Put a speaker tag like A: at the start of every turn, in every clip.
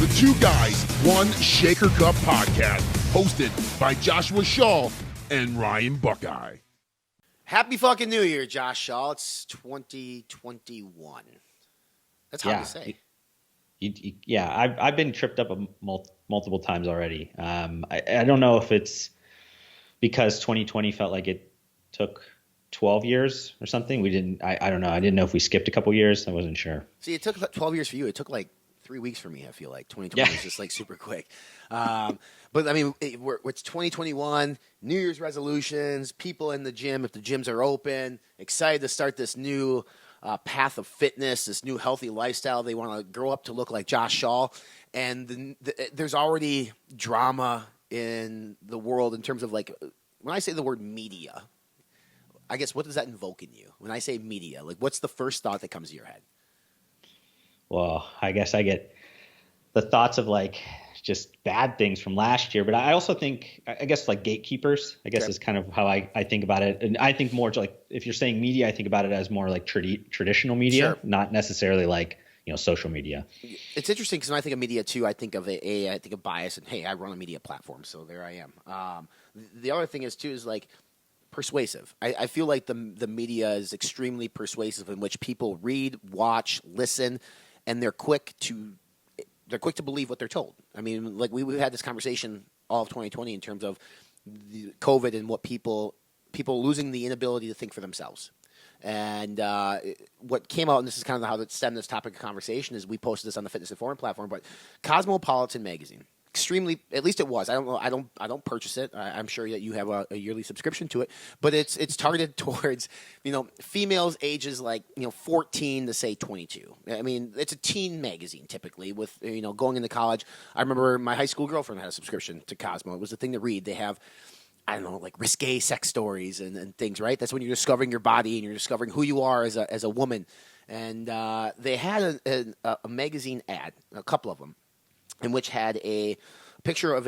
A: the Two Guys, One Shaker Cup podcast, hosted by Joshua Shaw and Ryan Buckeye.
B: Happy fucking New Year, Josh Shaw. It's 2021. That's hard to say.
C: Yeah, I've been tripped up multiple times already. I don't know if it's because 2020 felt like it took 12 years or something. I don't know. I didn't know if we skipped a couple years. I wasn't sure.
B: See, it took 12 years for you. It took like 3 weeks for me, I feel like. 2020 was just like super quick. But I mean, it's 2021, New Year's resolutions, people in the gym, if the gyms are open, excited to start this new path of fitness, this new healthy lifestyle. They want to grow up to look like Josh Shaw. And there's already drama in the world in terms of, like, when I say the word media, I guess what does that invoke in you? When I say media, like, what's the first thought that comes to your head?
C: Well, I guess I get the thoughts of, like, just bad things from last year. But I also think, I guess, like, gatekeepers, I guess, is kind of how I think about it. And I think more like, if you're saying media, I think about it as more like traditional media, not necessarily like, social media.
B: It's interesting because when I think of media too, I think of I think of bias, and hey, I run a media platform, so there I am. The other thing is too is like persuasive. I feel like the media is extremely persuasive, in which people read, watch, listen, and they're quick to believe what they're told. I mean, like we've had this conversation all of 2020 in terms of the COVID and what people losing the inability to think for themselves. And what came out, and this is kind of how that stemmed this topic of conversation, is we posted this on the Fitness Informed platform, but Cosmopolitan magazine, extremely, at least it was. I don't know. I don't purchase it. I'm sure that you have a yearly subscription to it, but it's targeted towards females ages like 14 to say 22. I mean, it's a teen magazine typically. With going into college, I remember my high school girlfriend had a subscription to Cosmo. It was the thing to read. They have, I don't know, like risque sex stories and things, right? That's when you're discovering your body and you're discovering who you are as a woman. And they had a magazine ad, a couple of them, in which had a picture of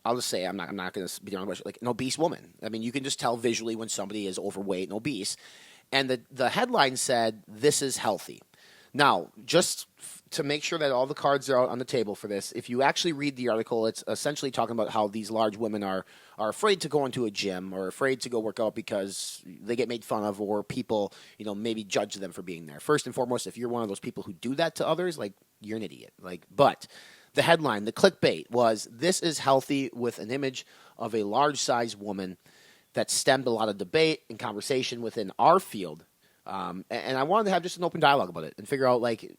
B: I'll just say, I'm not going to be doing much, like an obese woman. I mean, you can just tell visually when somebody is overweight and obese. And the headline said, "This is healthy." Now, just to make sure that all the cards are out on the table for this, if you actually read the article, it's essentially talking about how these large women are afraid to go into a gym or afraid to go work out because they get made fun of, or people, maybe judge them for being there. First and foremost, if you're one of those people who do that to others, like, you're an idiot. But the headline, the clickbait was, "This is healthy," with an image of a large-sized woman that stemmed a lot of debate and conversation within our field. And I wanted to have just an open dialogue about it and figure out, like,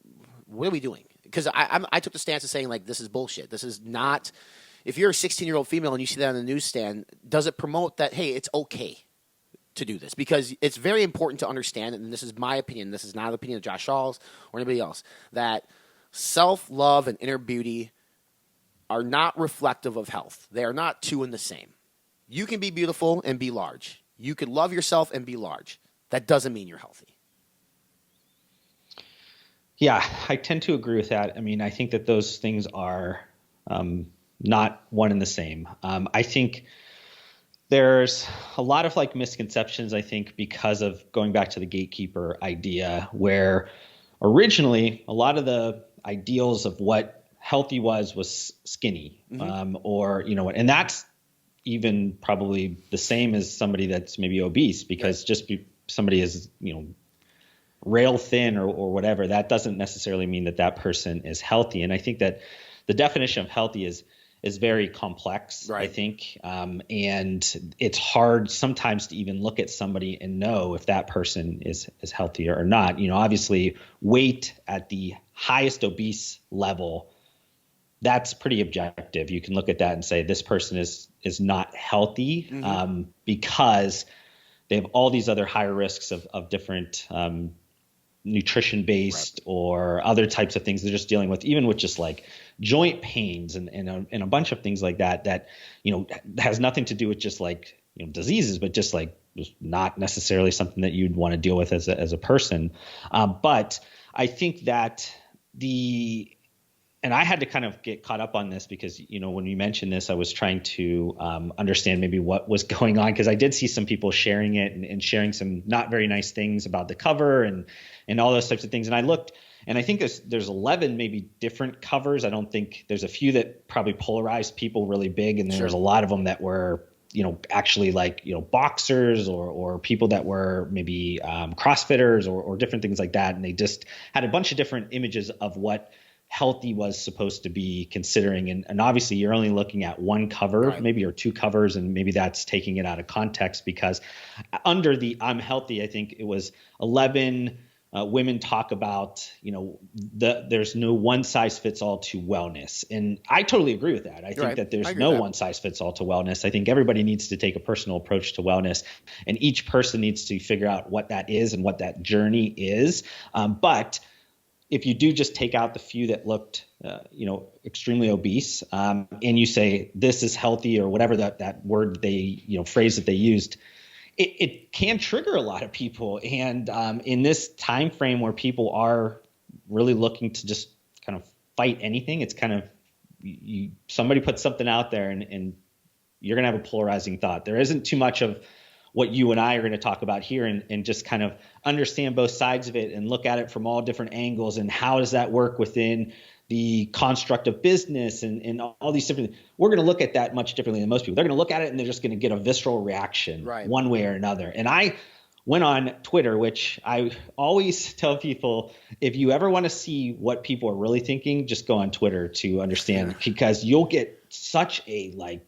B: what are we doing? Because I took the stance of saying, like, this is bullshit. This is not – if you're a 16-year-old female and you see that on the newsstand, does it promote that, hey, it's okay to do this? Because it's very important to understand, and this is my opinion, this is not the opinion of Josh Shaw's or anybody else, that self-love and inner beauty are not reflective of health. They are not two in the same. You can be beautiful and be large. You can love yourself and be large. That doesn't mean you're healthy.
C: Yeah, I tend to agree with that. I mean, I think that those things are not one and the same. I think there's a lot of like misconceptions, I think, because of going back to the gatekeeper idea, where originally a lot of the ideals of what healthy was skinny, or, and that's even probably the same as somebody that's maybe obese, because somebody is, rail thin or whatever, that doesn't necessarily mean that person is healthy. And I think that the definition of healthy is very complex, right. I think. And it's hard sometimes to even look at somebody and know if that person is healthy or not. Obviously weight at the highest obese level, that's pretty objective. You can look at that and say this person is not healthy, because they have all these other higher risks of different nutrition-based or other types of things they're just dealing with, even with just like joint pains and a bunch of things like that has nothing to do with just like diseases, but just like not necessarily something that you'd want to deal with as a person. But I think that and I had to kind of get caught up on this because, when you mentioned this, I was trying to understand maybe what was going on, because I did see some people sharing it and sharing some not very nice things about the cover and all those types of things. And I looked, And I think there's 11 maybe different covers. I don't think there's a few that probably polarized people really big, and there's a lot of them that were actually like boxers or people that were maybe CrossFitters or different things like that, and they just had a bunch of different images of what healthy was supposed to be considering. And obviously you're only looking at one cover, maybe, or two covers, and maybe that's taking it out of context, because under the I'm healthy, I think it was 11 women talk about, there's no one size fits all to wellness. And I totally agree with that. I think that there's no one size fits all to wellness. I think everybody needs to take a personal approach to wellness, and each person needs to figure out what that is and what that journey is. But if you do just take out the few that looked, extremely obese, and you say this is healthy or whatever that word they, phrase that they used, it can trigger a lot of people. And in this time frame where people are really looking to just kind of fight anything, it's kind of somebody puts something out there and you're going to have a polarizing thought. There isn't too much of what you and I are going to talk about here, and just kind of understand both sides of it and look at it from all different angles, and how does that work within the construct of business and all these different things. We're going to look at that much differently than most people. They're going to look at it and they're just going to get a visceral reaction one way or another. And I went on Twitter, which I always tell people, if you ever want to see what people are really thinking, just go on Twitter to understand, because you'll get such a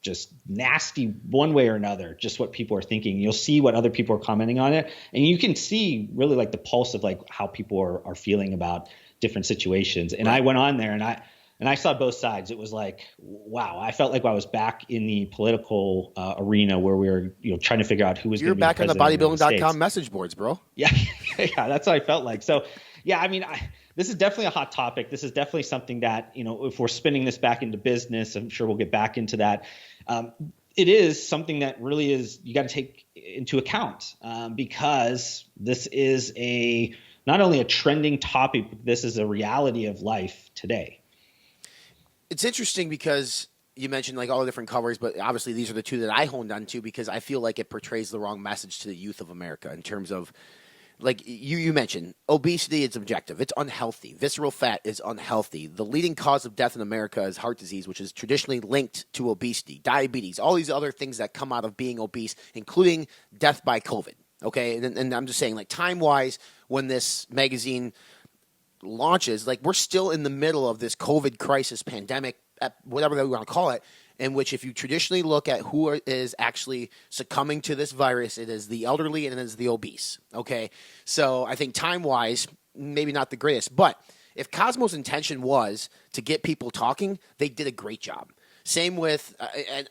C: just nasty one way or another, just what people are thinking. You'll see what other people are commenting on it, and you can see really the pulse of how people are feeling about different situations. And I went on there and I saw both sides. It was wow, I felt like I was back in the political arena where we were, trying to figure out who was going to be the president.
B: You're back on the bodybuilding.com message boards, bro.
C: Yeah, that's what I felt like. So yeah, I mean, this is definitely a hot topic. This is definitely something that, if we're spinning this back into business, I'm sure we'll get back into that. It is something that really is, you got to take into account, because this is not only a trending topic, but this is a reality of life today.
B: It's interesting because you mentioned all the different covers, but obviously these are the two that I honed on to, because I feel like it portrays the wrong message to the youth of America in terms of, you mentioned, obesity is objective. It's unhealthy. Visceral fat is unhealthy. The leading cause of death in America is heart disease, which is traditionally linked to obesity, diabetes, all these other things that come out of being obese, including death by COVID. Okay, and I'm just saying, time-wise, when this magazine launches, we're still in the middle of this COVID crisis, pandemic, whatever we want to call it, in which if you traditionally look at who is actually succumbing to this virus, it is the elderly and it is the obese, okay? So I think time-wise, maybe not the greatest, but if Cosmo's intention was to get people talking, they did a great job. Same with,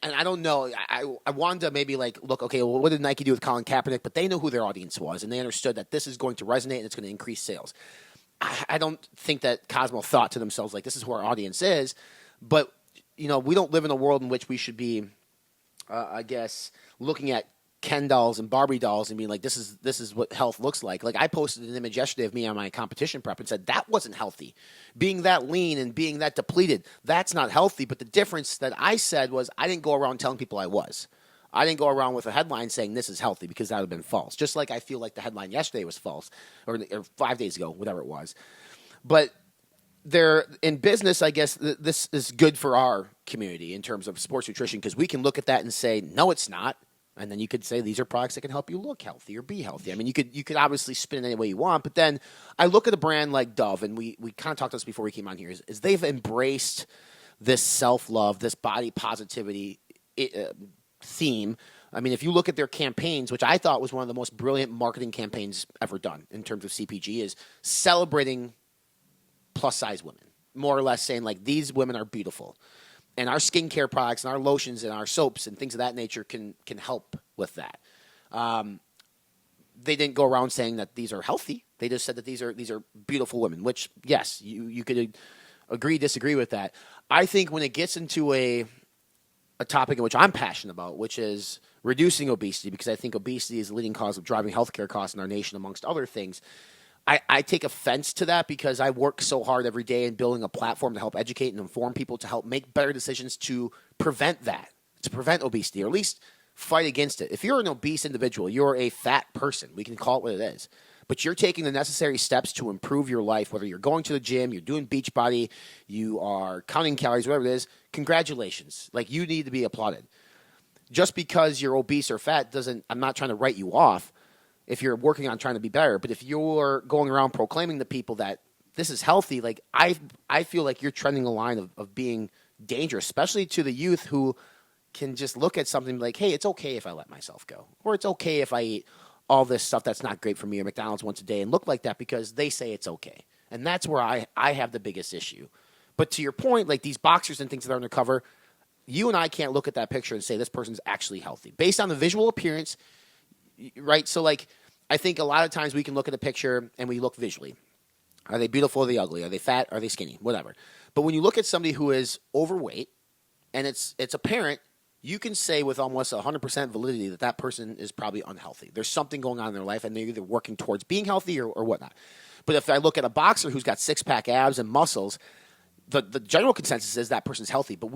B: and I don't know, I wanted to maybe look, okay, well, what did Nike do with Colin Kaepernick? But they knew who their audience was, and they understood that this is going to resonate and it's going to increase sales. I don't think that Cosmo thought to themselves, this is who our audience is, but we don't live in a world in which we should be, I guess, looking at Ken dolls and Barbie dolls and being this is what health looks like. I posted an image yesterday of me on my competition prep and said that wasn't healthy. Being that lean and being that depleted, that's not healthy. But the difference that I said was I didn't go around telling people I was. I didn't go around with a headline saying this is healthy, because that would have been false. Just like I feel like the headline yesterday was false, or 5 days ago, whatever it was. But in business, I guess this is good for our community in terms of sports nutrition, because we can look at that and say, no, it's not. And then you could say these are products that can help you look healthy or be healthy. I mean, you could obviously spin it any way you want. But then I look at a brand like Dove, and we kind of talked about this before we came on here, is they've embraced this self-love, this body positivity theme. I mean, if you look at their campaigns, which I thought was one of the most brilliant marketing campaigns ever done in terms of CPG, is celebrating plus-size women, more or less saying, these women are beautiful. And our skincare products and our lotions and our soaps and things of that nature can help with that. They didn't go around saying that these are healthy. They just said that these are beautiful women, which, yes, you could agree, disagree with that. I think when it gets into a topic in which I'm passionate about, which is reducing obesity, because I think obesity is the leading cause of driving healthcare costs in our nation, amongst other things, I take offense to that, because I work so hard every day in building a platform to help educate and inform people to help make better decisions to prevent that, to prevent obesity, or at least fight against it. If you're an obese individual, you're a fat person. We can call it what it is. but you're taking the necessary steps to improve your life, whether you're going to the gym, you're doing Beachbody, you are counting calories, whatever it is, congratulations. Like, you need to be applauded. Just because you're obese or fat doesn't, I'm not trying to write you off if you're working on trying to be better, but if you're going around proclaiming to people that this is healthy, like, I feel like you're trending a line of being dangerous, especially to the youth who can just look at something like, hey, it's okay if I let myself go, or it's okay if I eat all this stuff that's not great for me, or McDonald's once a day, and look like that because they say it's okay. And that's where I have the biggest issue. But to your point, like these boxers and things that are undercover, you and I can't look at that picture and say this person's actually healthy based on the visual appearance, right? So, like, I think a lot of times we can look at a picture and we look visually. Are they beautiful? Are they ugly? Are they fat? Are they skinny? Whatever. But when you look at somebody who is overweight and it's apparent, you can say with almost 100% validity that that person is probably unhealthy. There's something going on in their life, and they're either working towards being healthy or whatnot. But if I look at a boxer who's got six-pack abs and muscles, the general consensus is that person's healthy. But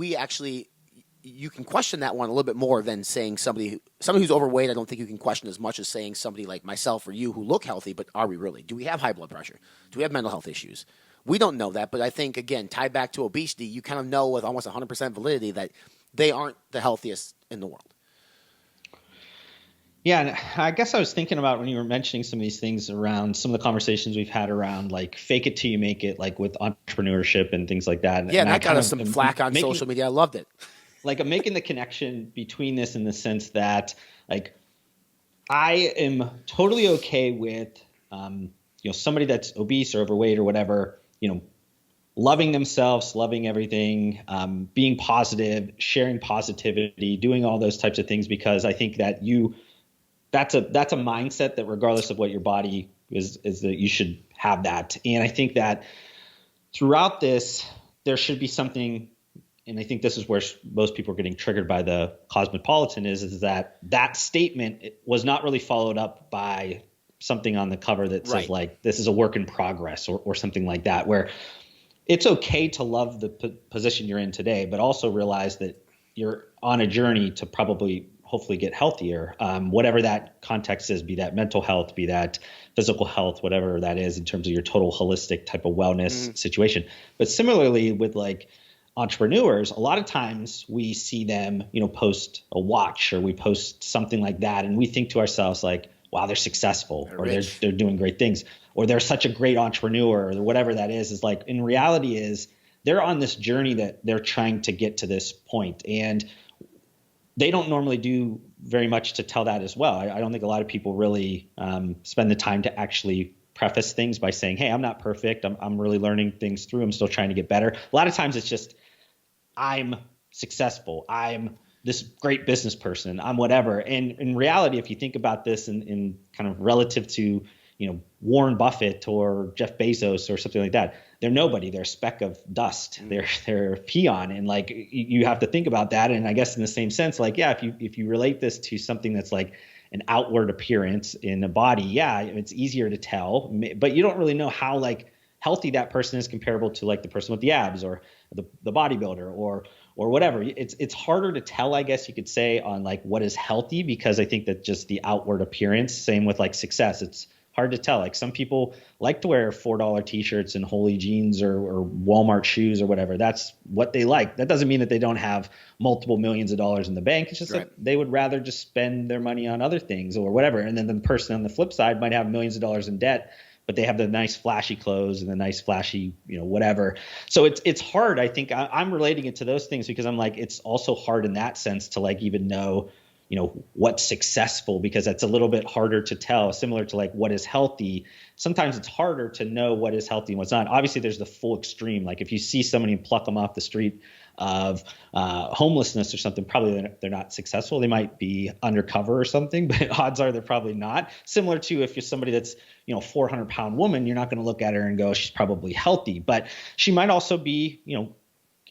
B: you can question that one a little bit more than saying somebody who's overweight. I don't think you can question as much as saying somebody like myself or you who look healthy, but are we really? Do we have high blood pressure? Do we have mental health issues? We don't know that, but I think, again, tied back to obesity, you kind of know with almost 100% validity that they aren't the healthiest in the world.
C: Yeah, and I guess I was thinking about when you were mentioning some of these things around some of the conversations we've had around like fake it till you make it, like with entrepreneurship and things like that.
B: Yeah, and that got us some flack on social media. I loved it.
C: Like, I'm making the connection between this in the sense that, like, I am totally okay with, somebody that's obese or overweight or whatever, loving themselves, loving everything, being positive, sharing positivity, doing all those types of things, because I think that that's a mindset that regardless of what your body is that you should have that. And I think that throughout this, there should be something. And I think this is where most people are getting triggered by the Cosmopolitan is that statement was not really followed up by something on the cover that says like, this is a work in progress or something like that, where it's okay to love the position you're in today, but also realize that you're on a journey to probably hopefully get healthier, whatever that context is, be that mental health, be that physical health, whatever that is in terms of your total holistic type of wellness situation. But similarly with like entrepreneurs, a lot of times we see them, post a watch or we post something like that, and we think to ourselves like, wow, they're successful, or they're doing great things, or they're such a great entrepreneur, or whatever that is like, in reality is they're on this journey that they're trying to get to this point, and they don't normally do very much to tell that as well. I don't think a lot of people really spend the time to actually preface things by saying, hey, I'm not perfect. I'm really learning things through. I'm still trying to get better. A lot of times it's just, I'm successful. I'm this great business person. I'm whatever. And in reality, if you think about this in kind of relative to, Warren Buffett or Jeff Bezos or something like that, they're nobody. They're a speck of dust. They're a peon. And like, you have to think about that. And I guess in the same sense, like, yeah, if you relate this to something that's like an outward appearance in a body, yeah, it's easier to tell, but you don't really know how like healthy that person is comparable to like the person with the abs or the bodybuilder or whatever. It's harder to tell, I guess you could say, on like what is healthy, because I think that just the outward appearance, same with like success, it's hard to tell. Like some people like to wear $4 t-shirts and Holy jeans or Walmart shoes or whatever. That's what they like. That doesn't mean that they don't have multiple millions of dollars in the bank. It's just that they would rather just spend their money on other things or whatever. And then the person on the flip side might have millions of dollars in debt, but they have the nice flashy clothes and the nice flashy, whatever. So it's hard. I think I'm relating it to those things because I'm like, it's also hard in that sense to like even know, what's successful, because that's a little bit harder to tell. Similar to like what is healthy. Sometimes it's harder to know what is healthy and what's not. Obviously there's the full extreme. Like if you see somebody and pluck them off the street of homelessness or something, probably they're not successful. They might be undercover or something, but odds are they're probably not. Similar to if you're somebody that's 400-pound woman, you're not going to look at her and go, she's probably healthy, but she might also be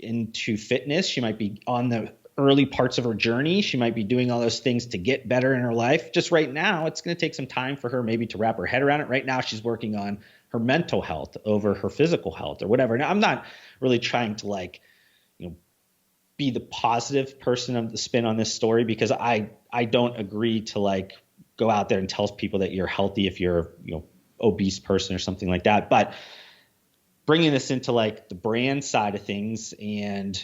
C: into fitness. She might be on the early parts of her journey. She might be doing all those things to get better in her life. Just right now, it's going to take some time for her maybe to wrap her head around it. Right now, she's working on her mental health over her physical health or whatever. Now, I'm not really trying to like, be the positive person of the spin on this story, because I don't agree to like go out there and tell people that you're healthy if you're, obese person or something like that. But bringing this into like the brand side of things and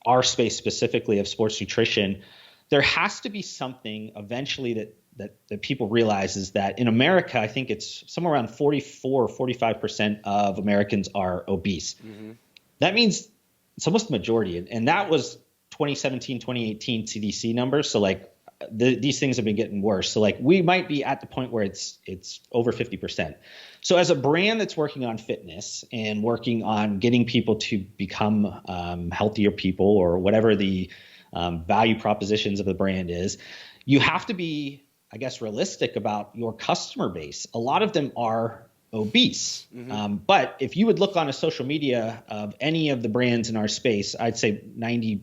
C: our space specifically of sports nutrition, there has to be something eventually that people realize is that in America, I think it's somewhere around 44 or 45% of Americans are obese. Mm-hmm. That means it's almost the majority. And that was 2017, 2018 CDC numbers. So like these things have been getting worse. So like we might be at the point where it's over 50%. So as a brand that's working on fitness and working on getting people to become healthier people or whatever the value propositions of the brand is, you have to be, I guess, realistic about your customer base. A lot of them are obese. Mm-hmm. But if you would look on a social media of any of the brands in our space, I'd say 99%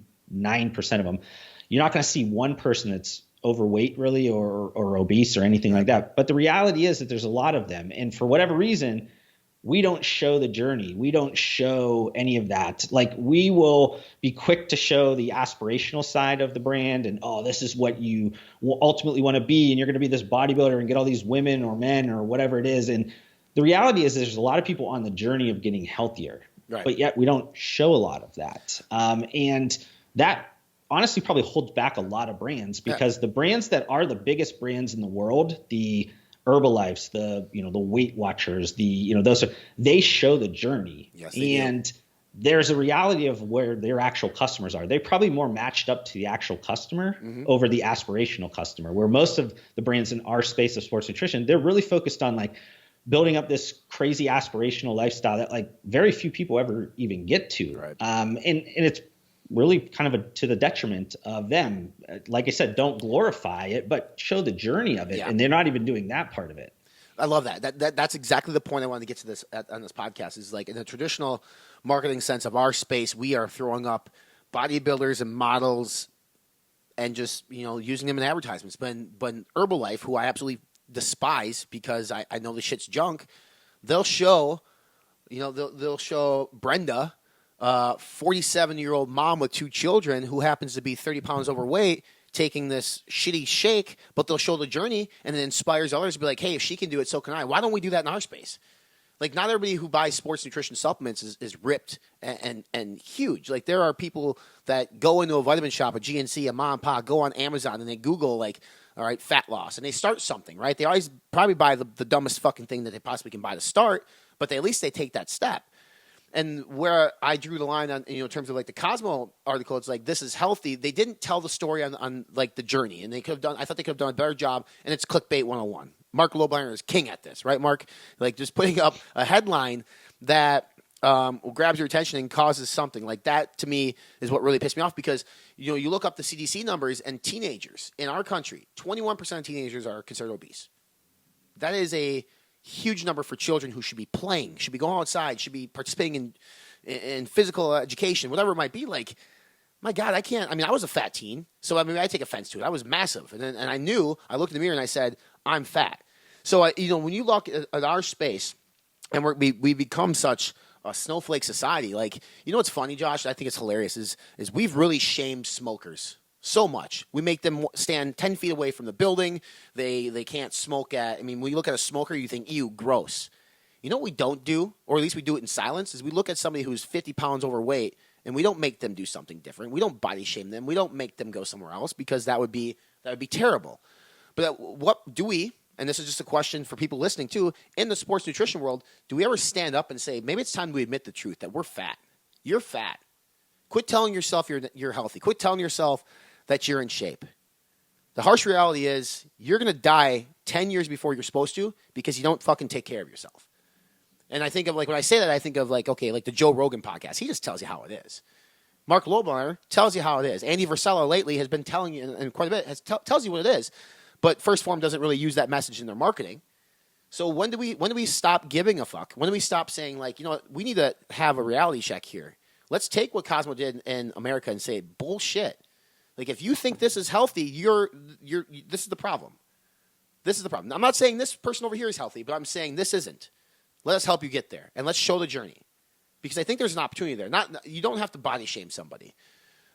C: of them, you're not going to see one person that's overweight really or obese or anything like that. But the reality is that there's a lot of them. And for whatever reason, we don't show the journey. We don't show any of that. Like we will be quick to show the aspirational side of the brand and, oh, this is what you will ultimately want to be. And you're going to be this bodybuilder and get all these women or men or whatever it is. And the reality is there's a lot of people on the journey of getting healthier, right, but yet we don't show a lot of that. And that honestly probably holds back a lot of brands because the brands that are the biggest brands in the world, the Herbalifes, the Weight Watchers, they show the journey.
B: Yes,
C: and there's a reality of where their actual customers are. They're probably more matched up to the actual customer over the aspirational customer, where most of the brands in our space of sports nutrition, they're really focused on like building up this crazy aspirational lifestyle that like very few people ever even get to.
B: Right.
C: And it's really kind of to the detriment of them. Like I said, don't glorify it, but show the journey of it. Yeah. And they're not even doing that part of it.
B: I love that. That's exactly the point I wanted to get to this on this podcast is like in the traditional marketing sense of our space, we are throwing up bodybuilders and models and just, using them in advertisements. But Herbalife, who I absolutely despise because I know the shit's junk, they'll show, they'll show Brenda, 47-year-old mom with 2 children who happens to be 30 pounds overweight taking this shitty shake, but they'll show the journey and it inspires others to be like, hey, if she can do it, so can I. Why don't we do that in our space? Like, not everybody who buys sports nutrition supplements is ripped and huge. Like, there are people that go into a vitamin shop, a GNC, a mom and pop, go on Amazon and they Google, like, all right, fat loss, and they start something, right? They always probably buy the dumbest fucking thing that they possibly can buy to start, but at least they take that step. And where I drew the line on, in terms of like the Cosmo article, it's like, this is healthy. They didn't tell the story on like the journey, and I thought they could have done a better job. And it's clickbait 101. Mark Lobliner is king at this, right, Mark? Like just putting up a headline that grabs your attention and causes something like that. To me, is what really pissed me off because you look up the CDC numbers and teenagers in our country, 21% of teenagers are considered obese. That is a huge number for children who should be playing, should be going outside, should be participating in physical education, whatever it might be. Like, my God, I can't. I mean, I was a fat teen, so I take offense to it. I was massive, and I knew. I looked in the mirror and I said, I'm fat. So when you look at our space, and we become such a snowflake society. Like, what's funny, Josh? I think it's hilarious. Is we've really shamed smokers so much. We make them stand 10 feet away from the building. They can't smoke when you look at a smoker, you think, ew, gross. You know what we don't do, or at least we do it in silence, is we look at somebody who's 50 pounds overweight, and we don't make them do something different. We don't body shame them. We don't make them go somewhere else because that would be terrible. But what do we, and this is just a question for people listening too, in the sports nutrition world, do we ever stand up and say, maybe it's time we admit the truth that we're fat? You're fat. Quit telling yourself you're healthy. Quit telling yourself that you're in shape. The harsh reality is you're going to die 10 years before you're supposed to because you don't fucking take care of yourself. And I think of, like, when I say that, I think of, like, okay, like the Joe Rogan podcast. He just tells you how it is. Mark Lobliner tells you how it is. Andy Frisella lately has been telling you, and quite a bit, tells you what it is. But First Form doesn't really use that message in their marketing. So when do we stop giving a fuck? When do we stop saying, like, we need to have a reality check here. Let's take what Cosmo did in America and say, bullshit. Like, if you think this is healthy, this is the problem. This is the problem. I'm not saying this person over here is healthy, but I'm saying this isn't. Let us help you get there, and let's show the journey. Because I think there's an opportunity there. You don't have to body shame somebody.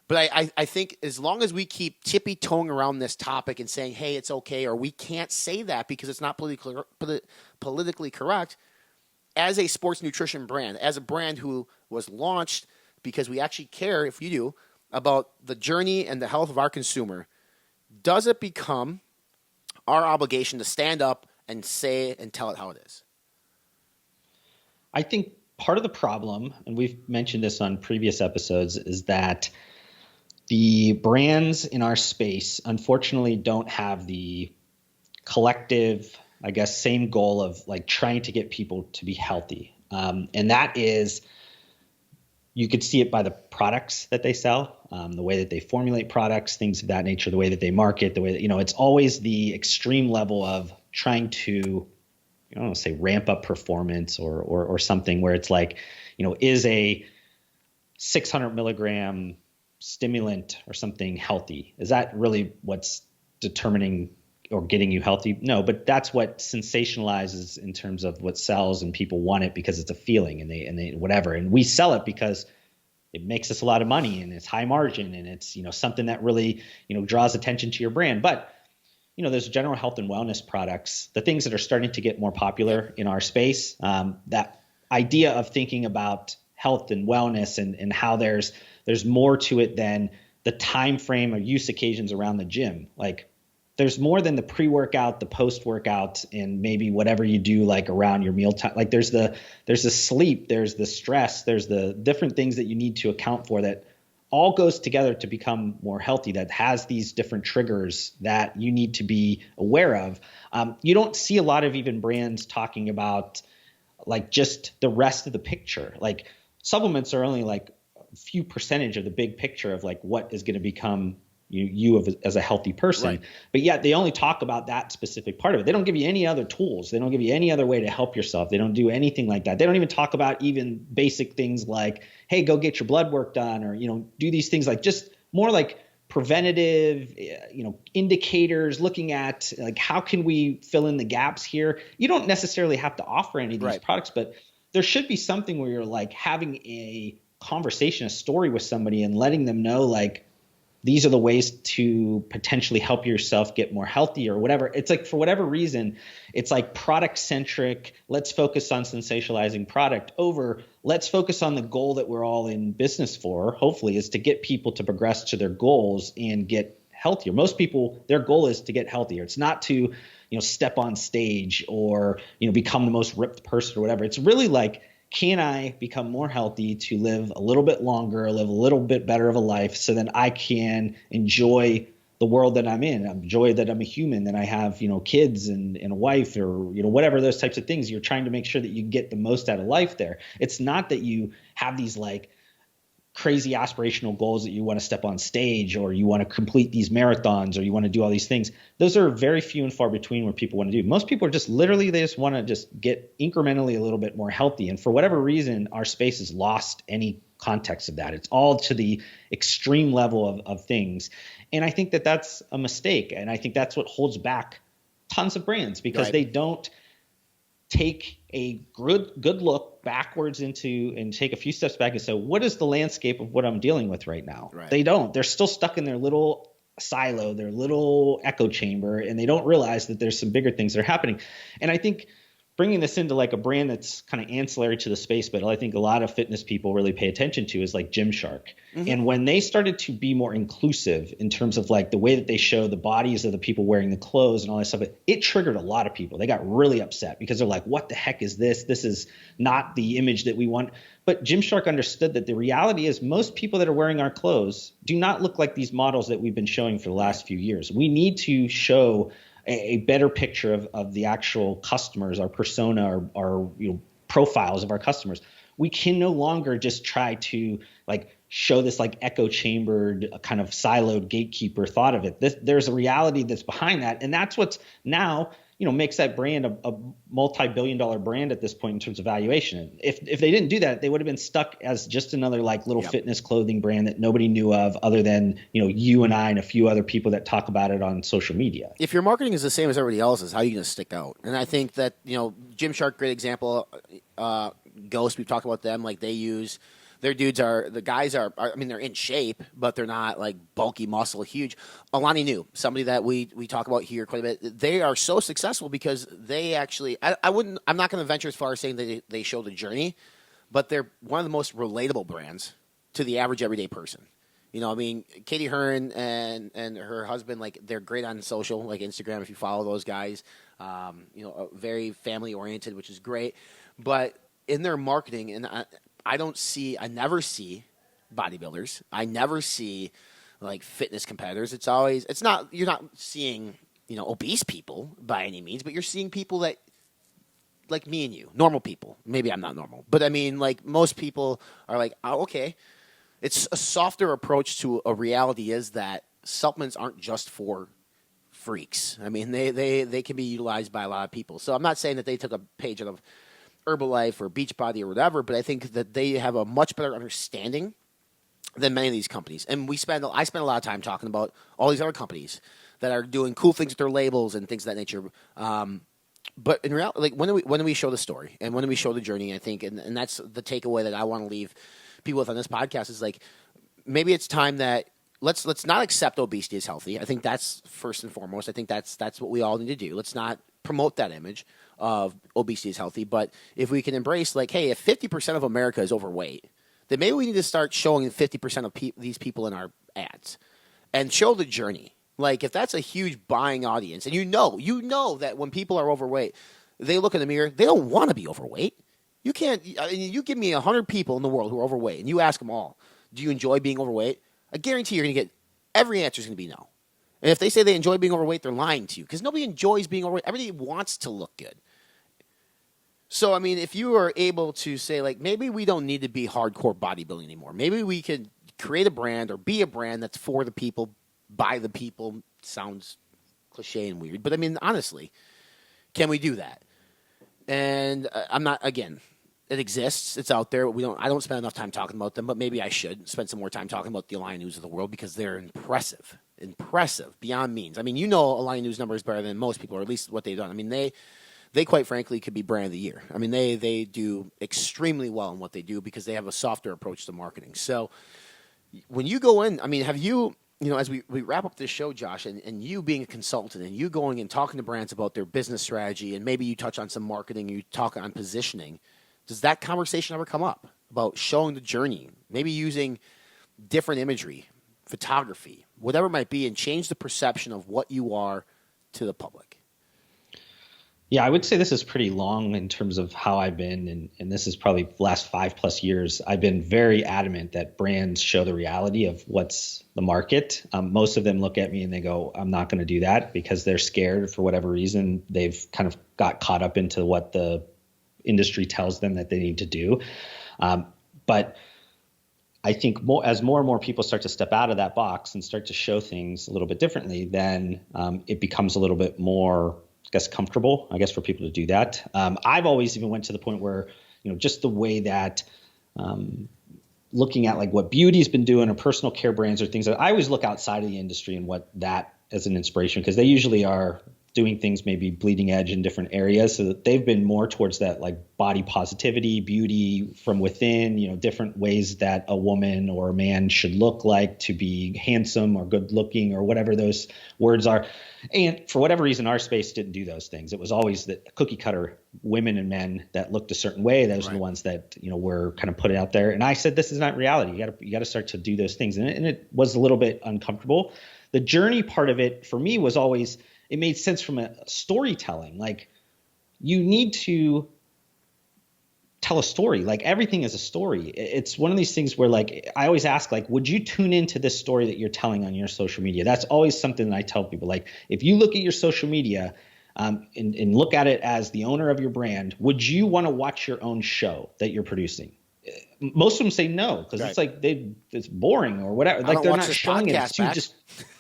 B: But I think as long as we keep tippy-toeing around this topic and saying, hey, it's okay, or we can't say that because it's not politically correct, as a sports nutrition brand, as a brand who was launched because we actually care, if you do, about the journey and the health of our consumer, does it become our obligation to stand up and say it and tell it how it is?
C: I think part of the problem, and we've mentioned this on previous episodes, is that the brands in our space, unfortunately, don't have the collective, I guess, same goal of like trying to get people to be healthy. And that is, you could see it by the products that they sell, the way that they formulate products, things of that nature, the way that they market, the way that, it's always the extreme level of trying to, I don't want to say ramp up performance or something where it's like, is a 600 milligram stimulant or something healthy? Is that really what's determining or getting you healthy? No, but that's what sensationalizes in terms of what sells, and people want it because it's a feeling and they whatever. And we sell it because it makes us a lot of money and it's high margin and it's, something that really, draws attention to your brand. But, there's general health and wellness products, the things that are starting to get more popular in our space. That idea of thinking about health and wellness and how there's more to it than the time frame or use occasions around the gym. Like, there's more than the pre-workout, the post-workout, and maybe whatever you do like around your mealtime. Like there's the sleep, there's the stress, there's the different things that you need to account for that all goes together to become more healthy, that has these different triggers that you need to be aware of. You don't see a lot of even brands talking about like just the rest of the picture. Like supplements are only like a few percentage of the big picture of like what is going to become you as a healthy person. Right. But yet they only talk about that specific part of it. They don't give you any other tools. They don't give you any other way to help yourself. They don't do anything like that. They don't even talk about even basic things like, hey, go get your blood work done, or, do these things like just more like preventative, indicators, looking at like, how can we fill in the gaps here? You don't necessarily have to offer any of these products, but there should be something where you're like having a conversation, a story with somebody and letting them know like, these are the ways to potentially help yourself get more healthy or whatever. It's like, for whatever reason, it's like product centric. Let's focus on sensationalizing product over let's focus on the goal that we're all in business for, hopefully, is to get people to progress to their goals and get healthier. Most people, their goal is to get healthier. It's not to, step on stage or, become the most ripped person or whatever. It's really like, can I become more healthy to live a little bit longer, live a little bit better of a life so that I can enjoy the world that I'm in, enjoy that I'm a human, that I have, kids and a wife or, whatever those types of things. You're trying to make sure that you get the most out of life there. It's not that you have these like crazy aspirational goals that you want to step on stage or you want to complete these marathons or you want to do all these things. Those are very few and far between what people want to do. Most people are just literally, they just want to just get incrementally a little bit more healthy. And for whatever reason, our space has lost any context of that. It's all to the extreme level of things. And I think that that's a mistake. And I think that's what holds back tons of brands because they don't take a good look backwards into and take a few steps back and say, what is the landscape of what I'm dealing with right now? Right. They don't. They're still stuck in their little silo, their little echo chamber, and they don't realize that there's some bigger things that are happening. And I think bringing this into like a brand that's kind of ancillary to the space, but I think a lot of fitness people really pay attention to is like Gymshark. Mm-hmm. And when they started to be more inclusive in terms of like the way that they show the bodies of the people wearing the clothes and all that stuff, it triggered a lot of people. They got really upset because they're like, what the heck is this? This is not the image that we want. But Gymshark understood that the reality is most people that are wearing our clothes do not look like these models that we've been showing for the last few years. We need to show a better picture of the actual customers, our persona, our profiles of our customers. We can no longer just try to like show this like echo chambered kind of siloed gatekeeper thought of it. There's a reality that's behind that, and that's what's now makes that brand a multi-billion-dollar brand at this point in terms of valuation. If they didn't do that, they would have been stuck as just another like little fitness clothing brand that nobody knew of other than, you and I and a few other people that talk about it on social media.
B: If your marketing is the same as everybody else's, how are you going to stick out? And I think that, Gymshark, great example. Ghost, we've talked about them. Like they use their dudes the guys are, I mean, they're in shape, but they're not like bulky muscle, huge. Alani Nu, somebody that we talk about here quite a bit, they are so successful because they actually, I'm not going to venture as far as saying that they show the journey, but they're one of the most relatable brands to the average everyday person. You know, I mean, Katie Hearn and her husband, like, they're great on social, like Instagram, if you follow those guys. You know, very family oriented, which is great. But in their marketing, and I never see bodybuilders. I never see like fitness competitors. You're not seeing, you know, obese people by any means, but you're seeing people that, like me and you, normal people. Maybe I'm not normal, but I mean, like, most people are like, oh, okay. It's a softer approach to a reality is that supplements aren't just for freaks. I mean, they can be utilized by a lot of people. So I'm not saying that they took a page out of Herbalife or Beachbody or whatever, but I think that they have a much better understanding than many of these companies. And I spend a lot of time talking about all these other companies that are doing cool things with their labels and things of that nature. But in reality, like, when do we show the story and when do we show the journey? I think, and that's the takeaway that I want to leave people with on this podcast is, like, maybe it's time that let's not accept obesity as healthy. I think that's first and foremost. I think that's what we all need to do. Let's not promote that image of obesity as healthy. But if we can embrace, like, hey, if 50% of America is overweight, then maybe we need to start showing 50% of these people in our ads and show the journey. Like, if that's a huge buying audience, and you know that when people are overweight, they look in the mirror, they don't want to be overweight. You can't. I mean, you give me 100 people in the world who are overweight, and you ask them all, "Do you enjoy being overweight?" I guarantee you're going to get every answer is going to be no. And if they say they enjoy being overweight, they're lying to you because nobody enjoys being overweight. Everybody wants to look good. So, I mean, if you are able to say, like, maybe we don't need to be hardcore bodybuilding anymore. Maybe we could create a brand or be a brand that's for the people, by the people. Sounds cliche and weird, but I mean, honestly, can we do that? And I'm not, again, it exists. It's out there. I don't spend enough time talking about them, but maybe I should spend some more time talking about the Alani Nu's of the world because they're impressive beyond means. I mean, you know, Alani Nu's numbers better than most people, or at least what they've done. I mean, they quite frankly could be brand of the year. I mean, they do extremely well in what they do because they have a softer approach to marketing. So when you go in, I mean, have you, you know, as we wrap up this show, Josh, and you being a consultant and you going and talking to brands about their business strategy, and maybe you touch on some marketing, you talk on positioning, does that conversation ever come up about showing the journey, maybe using different imagery, photography, whatever it might be, and change the perception of what you are to the public?
C: Yeah, I would say this is pretty long in terms of how I've been, and this is probably the last 5+ years. I've been very adamant that brands show the reality of what's the market. Most of them look at me and they go, I'm not going to do that because they're scared for whatever reason. They've kind of got caught up into what the industry tells them that they need to do. But I think as more and more people start to step out of that box and start to show things a little bit differently, then it becomes a little bit more, I guess, comfortable, I guess, for people to do that. I've always even went to the point where, you know, just the way that looking at like what beauty's been doing or personal care brands or things that I always look outside of the industry and what that as an inspiration, because they usually are doing things maybe bleeding edge in different areas. So that they've been more towards that like body positivity, beauty from within, you know, different ways that a woman or a man should look like to be handsome or good looking or whatever those words are. And for whatever reason, our space didn't do those things. It was always the cookie cutter women and men that looked a certain way. Those are the ones that, you know, were kind of put out there. And I said, this is not reality. You got to start to do those things. And it was a little bit uncomfortable. The journey part of it for me was always, it made sense from a storytelling. Like, you need to tell a story. Like, everything is a story. It's one of these things where, like, I always ask, like, would you tune into this story that you're telling on your social media? That's always something that I tell people. Like, if you look at your social media and look at it as the owner of your brand, would you want to watch your own show that you're producing? Most of them say no, because it's like it's boring or whatever. Like, they're not showing it.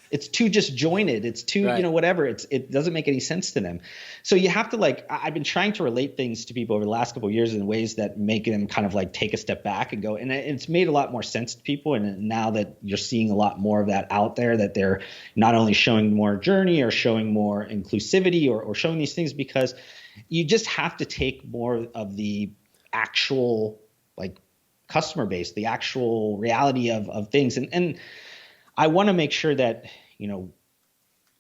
C: It's too disjointed. It's too, you know, whatever. It doesn't make any sense to them. So you have to, like, I've been trying to relate things to people over the last couple of years in ways that make them kind of like take a step back and go, and it's made a lot more sense to people. And now that you're seeing a lot more of that out there, that they're not only showing more journey or showing more inclusivity or showing these things, because you just have to take more of the actual, like, customer base, the actual reality of things. And I want to make sure that,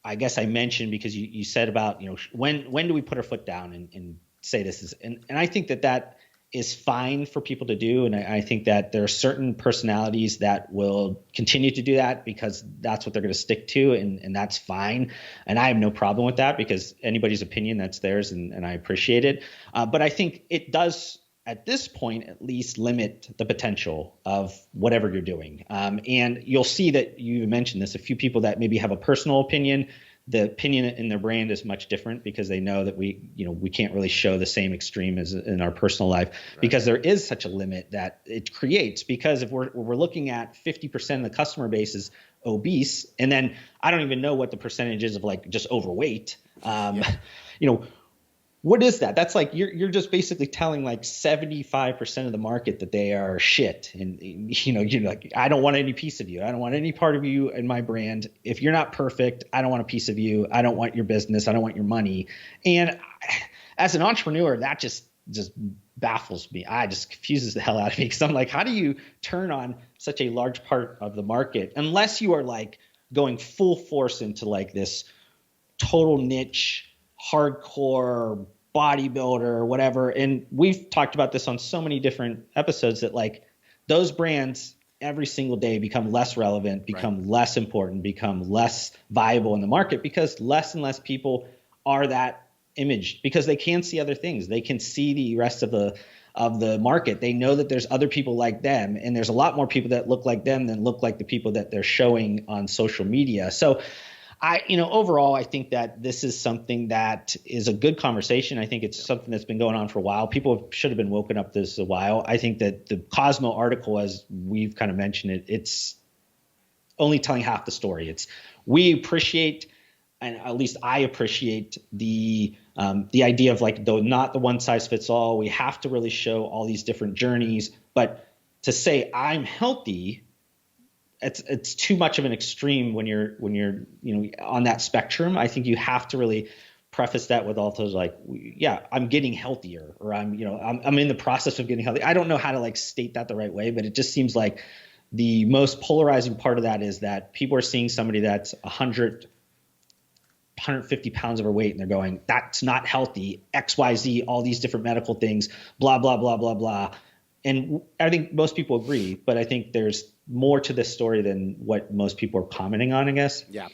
C: I guess I mentioned, because you said about, when do we put our foot down and say this is, and I think that is fine for people to do. And I think that there are certain personalities that will continue to do that because that's what they're going to stick to. And that's fine. And I have no problem with that, because anybody's opinion, that's theirs. And I appreciate it. But I think it does, at this point, at least limit the potential of whatever you're doing. And you'll see that you mentioned this, a few people that maybe have a personal opinion. The opinion in their brand is much different because they know that we can't really show the same extreme as in our personal life, right? Because there is such a limit that it creates. Because if we're looking at 50% of the customer base is obese, and then I don't even know what the percentage is of like just overweight. What is that? That's like you're just basically telling like 75% of the market that they are shit. And you're like, I don't want any piece of you. I don't want any part of you in my brand. If you're not perfect, I don't want a piece of you. I don't want your business. I don't want your money. And as an entrepreneur, that just baffles me. I just confuses the hell out of me, because I'm like, how do you turn on such a large part of the market unless you are like going full force into like this total niche, hardcore bodybuilder, whatever. And we've talked about this on so many different episodes that like those brands every single day become less relevant, become less important, become less viable in the market, because less and less people are that image, because they can see other things. They can see the rest of the market. They know that there's other people like them, and there's a lot more people that look like them than look like the people that they're showing on social media. So overall, I think that this is something that is a good conversation. I think it's something that's been going on for a while. People should have been woken up to this a while. I think that the Cosmo article, as we've kind of mentioned it's only telling half the story. We appreciate, and at least I appreciate, the idea of like, though not the one size fits all. We have to really show all these different journeys, but to say I'm healthy, it's too much of an extreme when you're on that spectrum. I think you have to really preface that with also like, yeah, I'm getting healthier, or I'm in the process of getting healthy. I don't know how to like state that the right way, but it just seems like the most polarizing part of that is that people are seeing somebody that's 150 pounds overweight, and they're going, that's not healthy, XYZ, all these different medical things, blah, blah, blah, blah, blah. And I think most people agree, but I think there's more to this story than what most people are commenting on, I guess.
B: Yeah.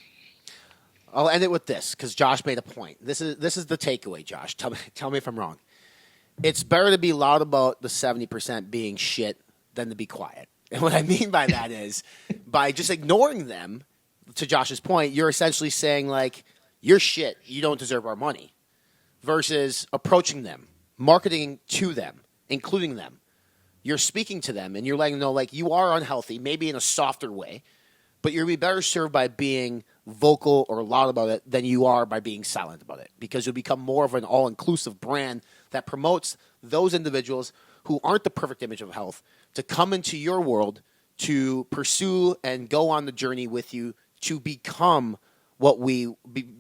B: I'll end it with this, because Josh made a point. This is the takeaway, Josh. Tell me if I'm wrong. It's better to be loud about the 70% being shit than to be quiet. And what I mean by that is, by just ignoring them, to Josh's point, you're essentially saying like, you're shit, you don't deserve our money, versus approaching them, marketing to them, including them. You're speaking to them and you're letting them know like, you are unhealthy, maybe in a softer way, but you're going to be better served by being vocal or loud about it than you are by being silent about it, because you'll become more of an all-inclusive brand that promotes those individuals who aren't the perfect image of health to come into your world, to pursue and go on the journey with you to become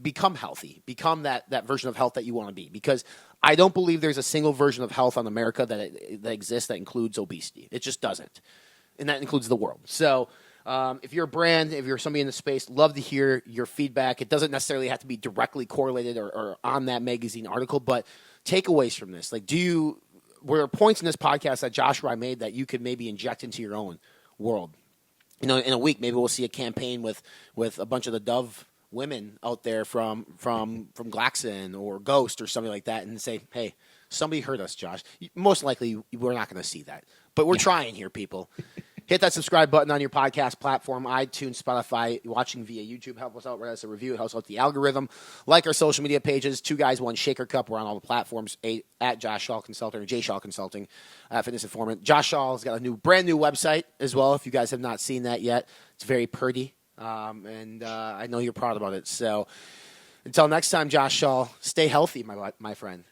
B: become healthy, become that version of health that you want to be. Because I don't believe there's a single version of health on America that exists that includes obesity. It just doesn't. And that includes the world. So if you're a brand, if you're somebody in the space, love to hear your feedback. It doesn't necessarily have to be directly correlated or on that magazine article, but takeaways from this. Like, were there points in this podcast that Josh or I made that you could maybe inject into your own world? In a week, maybe we'll see a campaign with a bunch of the Dove women out there from Glaxon or Ghost or something like that, and say, hey, somebody heard us, Josh. Most likely, we're not going to see that. But we're trying here, people. Hit that subscribe button on your podcast platform, iTunes, Spotify. Watching via YouTube, help us out. Write us a review. It helps out the algorithm. Like our social media pages, 2 Guys, 1 Shaker Cup. We're on all the platforms, at Josh Shaw Consulting or J Shaw Consulting, Fitness Informant. Josh Shaw has got a brand new website as well, if you guys have not seen that yet. It's very pretty, and I know you're proud about it. So until next time, Josh Shaw, stay healthy, my friend.